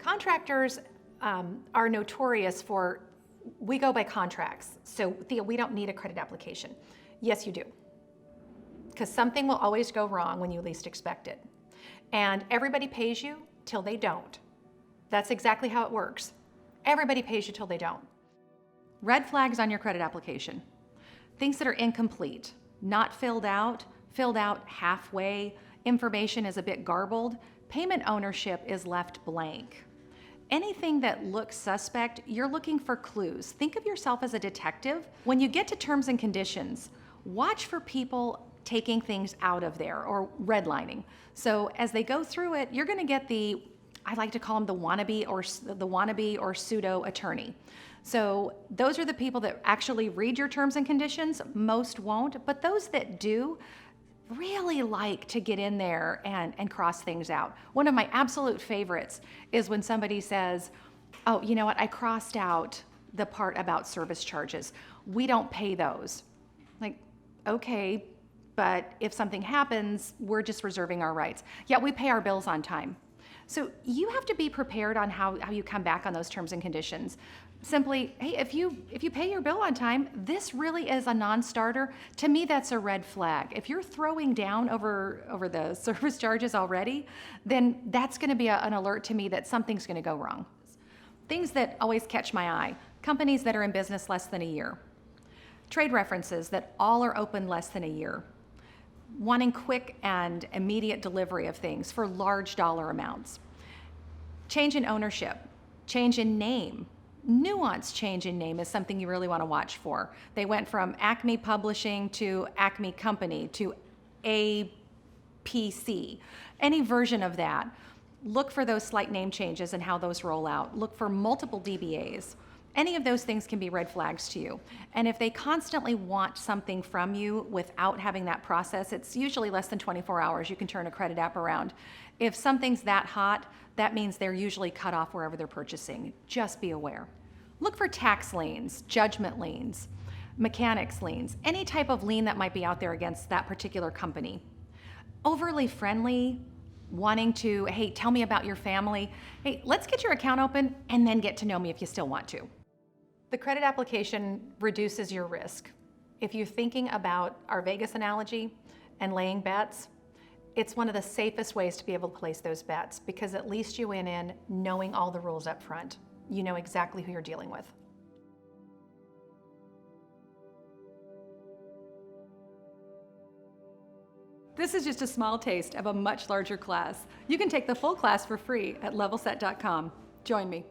Contractors are notorious for, we go by contracts. So Thea, we don't need a credit application. Yes, you do. Because something will always go wrong when you least expect it. And everybody pays you till they don't. That's exactly how it works. Everybody pays you till they don't. Red flags on your credit application. Things that are incomplete, not filled out halfway, information is a bit garbled, payment ownership is left blank. Anything that looks suspect, you're looking for clues. Think of yourself as a detective. When you get to terms and conditions, watch for people taking things out of there or redlining. So as they go through it, you're gonna get I like to call them the wannabe or pseudo attorney. So those are the people that actually read your terms and conditions. Most won't, but those that do really like to get in there and cross things out. One of my absolute favorites is when somebody says, oh, you know what, I crossed out the part about service charges. We don't pay those. Like, okay, but if something happens, we're just reserving our rights. Yeah, we pay our bills on time. So you have to be prepared on how you come back on those terms and conditions. Simply, hey, if you pay your bill on time, this really is a non-starter. To me, that's a red flag. If you're throwing down over the service charges already, then that's gonna be an alert to me that something's gonna go wrong. Things that always catch my eye: companies that are in business less than a year, trade references that all are open less than a year, wanting quick and immediate delivery of things for large dollar amounts, change in ownership, change in name. Nuanced change in name is something you really want to watch for. They went from Acme Publishing to Acme Company to APC. Any version of that. Look for those slight name changes and how those roll out. Look for multiple DBAs. Any of those things can be red flags to you. And if they constantly want something from you without having that process, it's usually less than 24 hours you can turn a credit app around. If something's that hot, that means they're usually cut off wherever they're purchasing. Just be aware. Look for tax liens, judgment liens, mechanics liens, any type of lien that might be out there against that particular company. Overly friendly, wanting to, hey, tell me about your family. Hey, let's get your account open and then get to know me if you still want to. The credit application reduces your risk. If you're thinking about our Vegas analogy and laying bets, it's one of the safest ways to be able to place those bets, because at least you went in knowing all the rules up front. You know exactly who you're dealing with. This is just a small taste of a much larger class. You can take the full class for free at levelset.com. Join me.